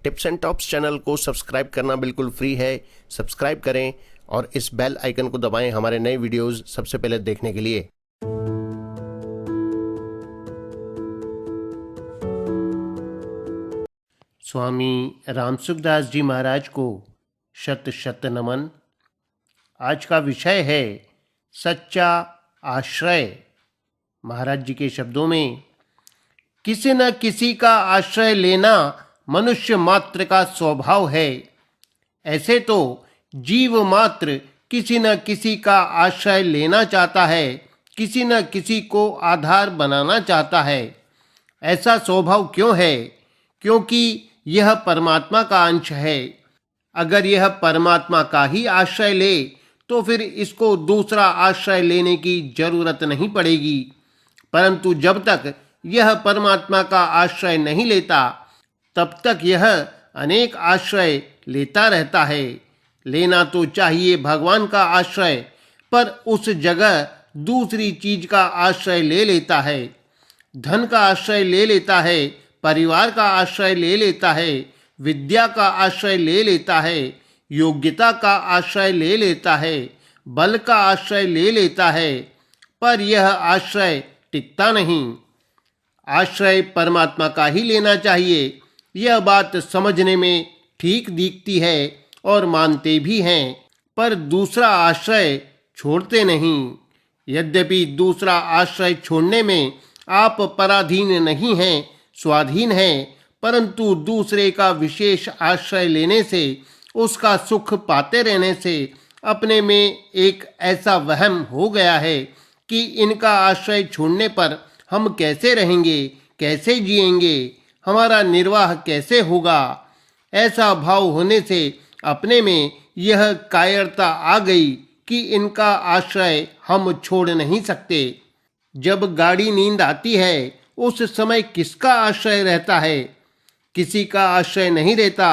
Tips and tops channel को subscribe करना बिल्कुल फ्री है। सब्सक्राइब करें और इस बेल आइकन को दबाएं हमारे नए वीडियोस सबसे पहले देखने के लिए। स्वामी रामसुखदास जी महाराज को शत शत नमन। आज का विषय है सच्चा आश्रय। महाराज जी के शब्दों में, किसी न किसी का आश्रय लेना मनुष्य मात्र का स्वभाव है। ऐसे तो जीव मात्र किसी न किसी का आश्रय लेना चाहता है, किसी न किसी को आधार बनाना चाहता है। ऐसा स्वभाव क्यों है? क्योंकि यह परमात्मा का अंश है। अगर यह परमात्मा का ही आश्रय ले तो फिर इसको दूसरा आश्रय लेने की जरूरत नहीं पड़ेगी। परंतु जब तक यह परमात्मा का आश्रय नहीं लेता तब तक यह अनेक आश्रय लेता रहता है। लेना तो चाहिए भगवान का आश्रय, पर उस जगह दूसरी चीज का आश्रय ले लेता है। धन का आश्रय ले लेता है, परिवार का आश्रय ले लेता है, विद्या का आश्रय ले लेता है, योग्यता का आश्रय ले लेता है, बल का आश्रय ले लेता है, पर यह आश्रय टिकता नहीं। आश्रय परमात्मा का ही लेना चाहिए। यह बात समझने में ठीक दिखती है और मानते भी हैं, पर दूसरा आश्रय छोड़ते नहीं। यद्यपि दूसरा आश्रय छोड़ने में आप पराधीन नहीं हैं, स्वाधीन हैं, परंतु दूसरे का विशेष आश्रय लेने से, उसका सुख पाते रहने से अपने में एक ऐसा वहम हो गया है कि इनका आश्रय छोड़ने पर हम कैसे रहेंगे, कैसे जिएंगे, हमारा निर्वाह कैसे होगा। ऐसा भाव होने से अपने में यह कायरता आ गई कि इनका आश्रय हम छोड़ नहीं सकते। जब गाढ़ी नींद आती है उस समय किसका आश्रय रहता है? किसी का आश्रय नहीं रहता,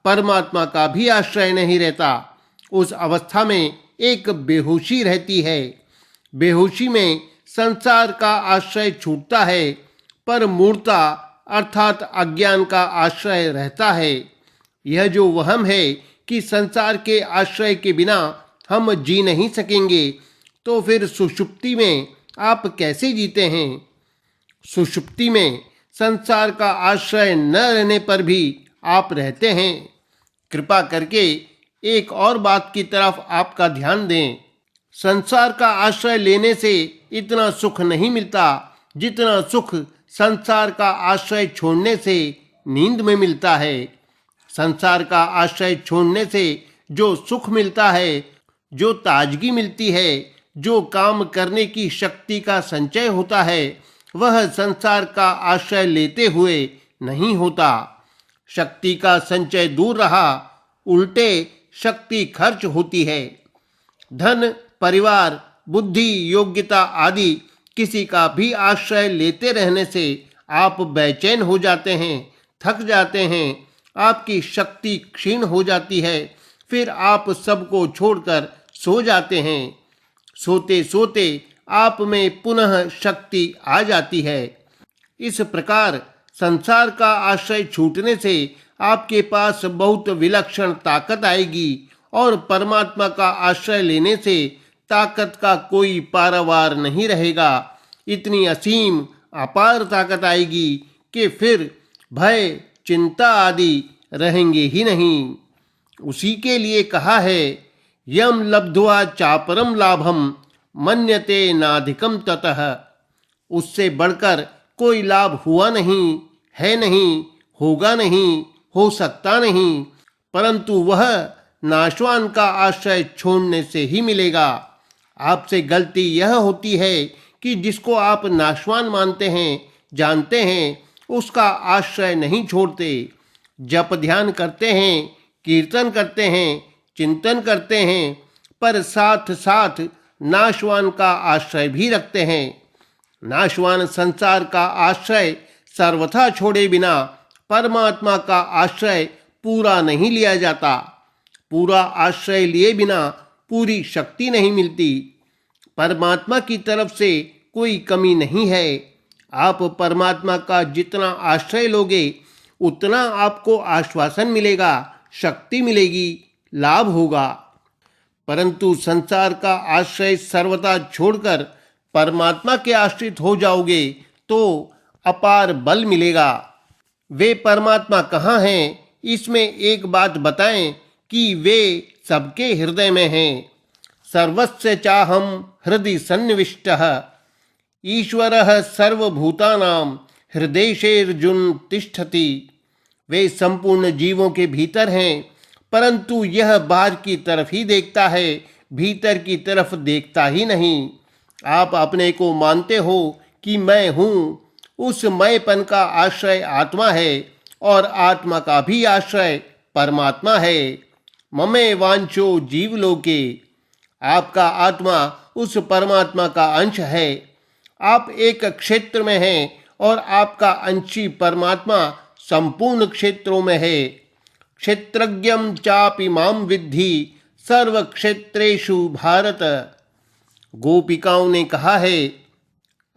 परमात्मा का भी आश्रय नहीं रहता। उस अवस्था में एक बेहोशी रहती है। बेहोशी में संसार का आश्रय छूटता है, पर मूर्ता अर्थात अज्ञान का आश्रय रहता है। यह जो वहम है कि संसार के आश्रय के बिना हम जी नहीं सकेंगे, तो फिर सुषुप्ति में आप कैसे जीते हैं? सुषुप्ति में संसार का आश्रय न रहने पर भी आप रहते हैं। कृपा करके एक और बात की तरफ आपका ध्यान दें। संसार का आश्रय लेने से इतना सुख नहीं मिलता जितना सुख संसार का आश्रय छोड़ने से नींद में मिलता है। संसार का आश्रय छोड़ने से जो सुख मिलता है, जो ताजगी मिलती है, जो काम करने की शक्ति का संचय होता है, वह संसार का आश्रय लेते हुए नहीं होता। शक्ति का संचय दूर रहा, उल्टे शक्ति खर्च होती है। धन, परिवार, बुद्धि, योग्यता आदि किसी का भी आश्रय लेते रहने से आप बेचैन हो जाते हैं, थक जाते हैं, आपकी शक्ति क्षीण हो जाती है। फिर आप सबको छोड़कर सो जाते हैं। सोते सोते आप में पुनः शक्ति आ जाती है। इस प्रकार संसार का आश्रय छूटने से आपके पास बहुत विलक्षण ताकत आएगी और परमात्मा का आश्रय लेने से ताकत का कोई पारावार नहीं रहेगा। इतनी असीम अपार ताकत आएगी कि फिर भय, चिंता आदि रहेंगे ही नहीं। उसी के लिए कहा है, यम लब्ध्वा चापरम लाभम मन्यते नाधिकम ततः। उससे बढ़कर कोई लाभ हुआ नहीं, है नहीं, होगा नहीं, हो सकता नहीं, परंतु वह नाशवान का आश्रय छोड़ने से ही मिलेगा। आपसे गलती यह होती है कि जिसको आप नाशवान मानते हैं, जानते हैं, उसका आश्रय नहीं छोड़ते। जप ध्यान करते हैं, कीर्तन करते हैं, चिंतन करते हैं, पर साथ साथ नाशवान का आश्रय भी रखते हैं। नाशवान संसार का आश्रय सर्वथा छोड़े बिना परमात्मा का आश्रय पूरा नहीं लिया जाता। पूरा आश्रय लिए बिना पूरी शक्ति नहीं मिलती। परमात्मा की तरफ से कोई कमी नहीं है। आप परमात्मा का जितना आश्रय लोगे उतना आपको आश्वासन मिलेगा, शक्ति मिलेगी, लाभ होगा। परंतु संसार का आश्रय सर्वथा छोड़कर परमात्मा के आश्रित हो जाओगे तो अपार बल मिलेगा। वे परमात्मा कहाँ हैं, इसमें एक बात बताएं कि वे सबके हृदय में हैं। सर्वस्य चाहम हृदि सन्निविष्टः ईश्वरः सर्वभूतानां हृदयेषुर्जुन तिष्ठति। वे संपूर्ण जीवों के भीतर हैं, परंतु यह बाहर की तरफ ही देखता है, भीतर की तरफ देखता ही नहीं। आप अपने को मानते हो कि मैं हूँ, उस मैंपन का आश्रय आत्मा है और आत्मा का भी आश्रय परमात्मा है। ममे वांचो जीवलोके, आपका आत्मा उस परमात्मा का अंश है। आप एक क्षेत्र में हैं और आपका अंशी परमात्मा संपूर्ण क्षेत्रों में है। क्षेत्रज्ञं चापि मां विद्धि सर्व क्षेत्रेषु भारत। गोपिकाओं ने कहा है,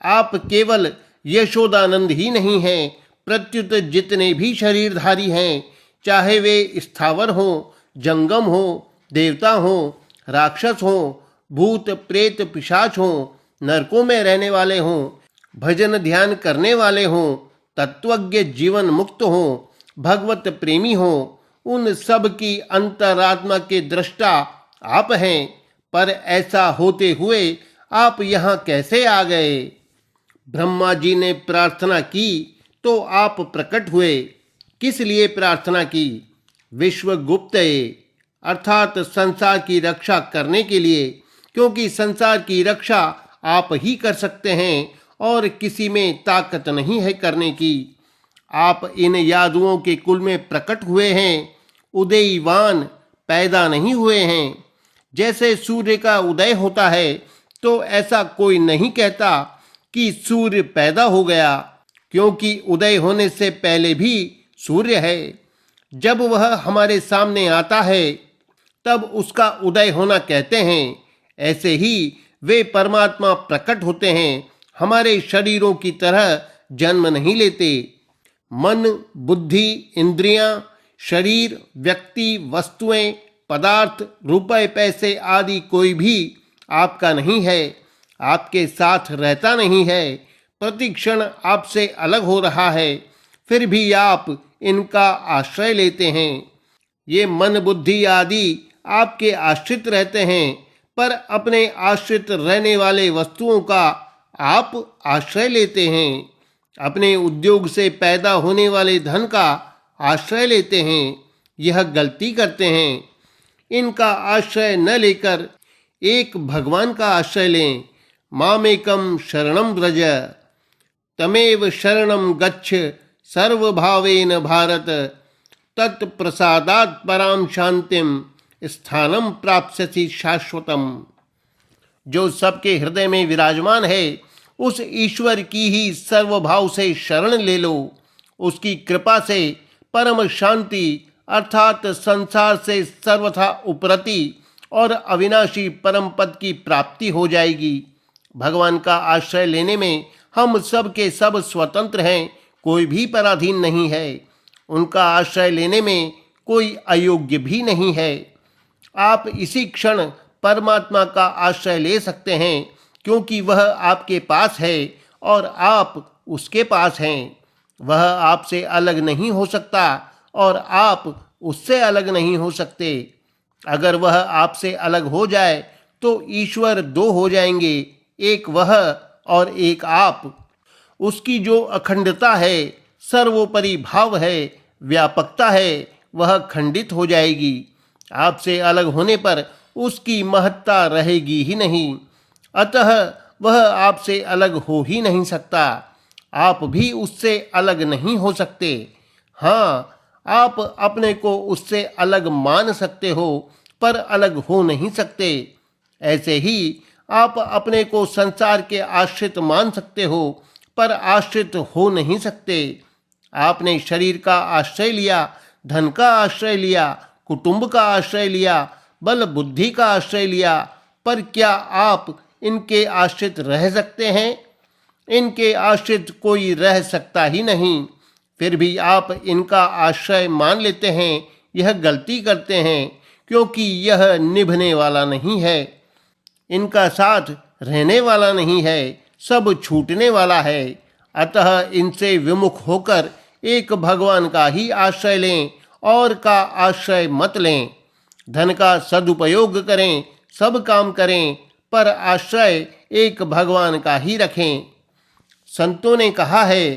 आप केवल यशोदानंद ही नहीं हैं, प्रत्युत जितने भी शरीरधारी हैं, चाहे वे स्थावर हों, जंगम हों, देवता हों, राक्षस हों, भूत प्रेत पिशाच हों, नरकों में रहने वाले हों, भजन ध्यान करने वाले हों, तत्वज्ञ जीवन मुक्त हों, भगवत प्रेमी हों, उन सब की अंतरात्मा के दृष्टा आप हैं। पर ऐसा होते हुए आप यहाँ कैसे आ गए? ब्रह्मा जी ने प्रार्थना की तो आप प्रकट हुए। किस लिए प्रार्थना की? विश्वगुप्तये अर्थात संसार की रक्षा करने के लिए, क्योंकि संसार की रक्षा आप ही कर सकते हैं और किसी में ताकत नहीं है करने की। आप इन यादुओं के कुल में प्रकट हुए हैं, उदयवान पैदा नहीं हुए हैं। जैसे सूर्य का उदय होता है तो ऐसा कोई नहीं कहता कि सूर्य पैदा हो गया, क्योंकि उदय होने से पहले भी सूर्य है। जब वह हमारे सामने आता है तब उसका उदय होना कहते हैं। ऐसे ही वे परमात्मा प्रकट होते हैं, हमारे शरीरों की तरह जन्म नहीं लेते। मन, बुद्धि, इंद्रियां, शरीर, व्यक्ति, वस्तुएं, पदार्थ, रुपए, पैसे आदि कोई भी आपका नहीं है, आपके साथ रहता नहीं है, प्रतिक्षण आपसे अलग हो रहा है, फिर भी आप इनका आश्रय लेते हैं। ये मन, बुद्धि आदि आपके आश्रित रहते हैं, पर अपने आश्रित रहने वाले वस्तुओं का आप आश्रय लेते हैं। अपने उद्योग से पैदा होने वाले धन का आश्रय लेते हैं। यह गलती करते हैं। इनका आश्रय न लेकर एक भगवान का आश्रय लें। मामेकम शरणम व्रज तमेव शरणम गच्छ सर्वभावेन भारत तत्प्रसादात् पराम शांतिम स्थानम प्राप्स्यसि शाश्वतम। जो सबके हृदय में विराजमान है, उस ईश्वर की ही सर्वभाव से शरण ले लो। उसकी कृपा से परम शांति अर्थात संसार से सर्वथा उपरति और अविनाशी परम पद की प्राप्ति हो जाएगी। भगवान का आश्रय लेने में हम सब के सब स्वतंत्र हैं, कोई भी पराधीन नहीं है। उनका आश्रय लेने में कोई अयोग्य भी नहीं है। आप इसी क्षण परमात्मा का आश्रय ले सकते हैं, क्योंकि वह आपके पास है और आप उसके पास हैं। वह आपसे अलग नहीं हो सकता और आप उससे अलग नहीं हो सकते। अगर वह आपसे अलग हो जाए तो ईश्वर दो हो जाएंगे, एक वह और एक आप। उसकी जो अखंडता है, सर्वोपरि भाव है, व्यापकता है, वह खंडित हो जाएगी। आपसे अलग होने पर उसकी महत्ता रहेगी ही नहीं, अतः वह आपसे अलग हो ही नहीं सकता। आप भी उससे अलग नहीं हो सकते। हाँ, आप अपने को उससे अलग मान सकते हो, पर अलग हो नहीं सकते। ऐसे ही आप अपने को संसार के आश्रित मान सकते हो, पर आश्रित हो नहीं सकते। आपने शरीर का आश्रय लिया, धन का आश्रय लिया, कुटुंब का आश्रय लिया, बल बुद्धि का आश्रय लिया, पर क्या आप इनके आश्रित रह सकते हैं? इनके आश्रित कोई रह सकता ही नहीं। फिर भी आप इनका आश्रय मान लेते हैं, यह गलती करते हैं, क्योंकि यह निभने वाला नहीं है, इनका साथ रहने वाला नहीं है, सब छूटने वाला है। अतः इनसे विमुख होकर एक भगवान का ही आश्रय लें और का आश्रय मत लें। धन का सदुपयोग करें, सब काम करें, पर आश्रय एक भगवान का ही रखें। संतों ने कहा है,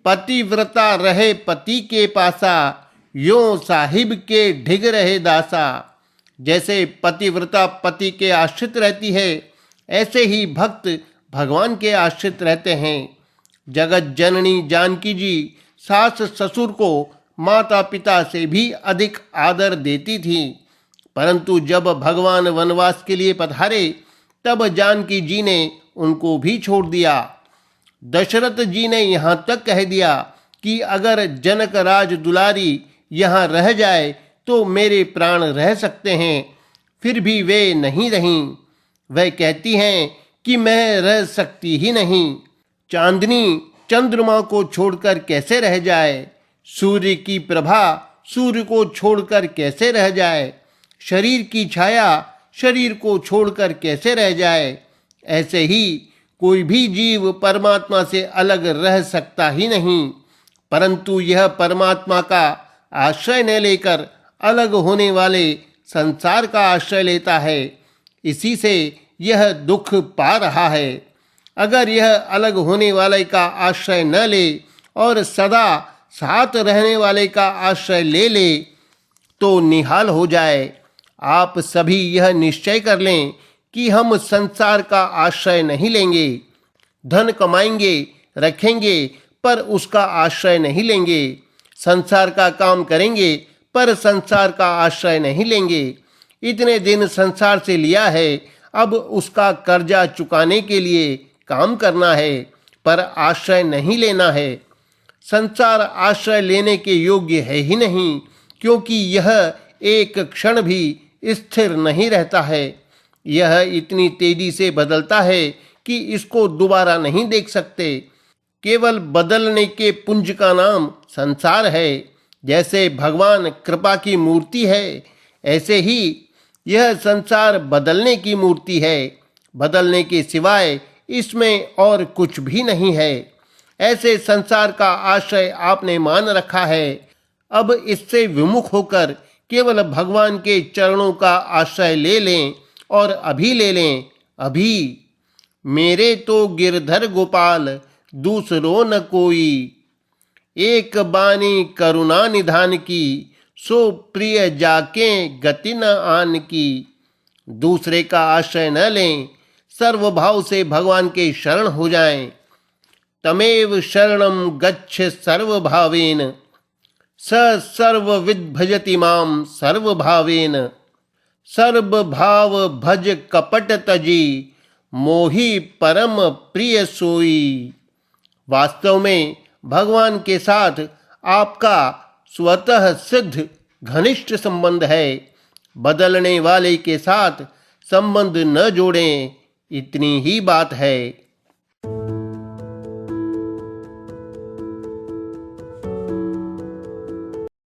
पतिव्रता रहे पति के पासा, यों साहिब के ढिग रहे दासा। जैसे पतिव्रता पति के आश्रित रहती है, ऐसे ही भक्त भगवान के आश्रित रहते हैं। जगत जननी जानकी जी सास ससुर को माता पिता से भी अधिक आदर देती थी, परंतु जब भगवान वनवास के लिए पधारे तब जानकी जी ने उनको भी छोड़ दिया। दशरथ जी ने यहाँ तक कह दिया कि अगर जनक राज दुलारी यहाँ रह जाए तो मेरे प्राण रह सकते हैं, फिर भी वे नहीं रहीं। वह कहती हैं कि मैं रह सकती ही नहीं। चांदनी चंद्रमा को छोड़कर कैसे रह जाए, सूर्य की प्रभा सूर्य को छोड़कर कैसे रह जाए, शरीर की छाया शरीर को छोड़कर कैसे रह जाए, ऐसे ही कोई भी जीव परमात्मा से अलग रह सकता ही नहीं। परंतु यह परमात्मा का आश्रय न लेकर अलग होने वाले संसार का आश्रय लेता है, इसी से यह दुख पा रहा है। अगर यह अलग होने वाले का आश्रय न ले और सदा साथ रहने वाले का आश्रय ले ले तो निहाल हो जाए। आप सभी यह निश्चय कर लें कि हम संसार का आश्रय नहीं लेंगे। धन कमाएंगे, रखेंगे, पर उसका आश्रय नहीं लेंगे। संसार का काम करेंगे, पर संसार का आश्रय नहीं लेंगे। इतने दिन संसार से लिया है, अब उसका कर्जा चुकाने के लिए काम करना है, पर आश्रय नहीं लेना है। संसार आश्रय लेने के योग्य है ही नहीं, क्योंकि यह एक क्षण भी स्थिर नहीं रहता है। यह इतनी तेजी से बदलता है कि इसको दोबारा नहीं देख सकते। केवल बदलने के पुंज का नाम संसार है। जैसे भगवान कृपा की मूर्ति है, ऐसे ही यह संसार बदलने की मूर्ति है। बदलने के सिवाय इसमें और कुछ भी नहीं है। ऐसे संसार का आश्रय आपने मान रखा है। अब इससे विमुख होकर केवल भगवान के चरणों का आश्रय ले लें, और अभी ले लें, अभी। मेरे तो गिरधर गोपाल दूसरो न कोई, एक बानी करुणा निधान की, सो प्रिय जाके गति न आन की। दूसरे का आश्रय न लें, सर्वभाव से भगवान के शरण हो जाएं। तमेव शरणं गच्छ सर्वभावेन, स सर्वविद भजति माम सर्वभावेन। सर्वभाव भज कपट तजी, मोहि परम प्रिय सोई। वास्तव में भगवान के साथ आपका स्वतः सिद्ध घनिष्ठ संबंध है। बदलने वाले के साथ संबंध न जोड़ें, इतनी ही बात है।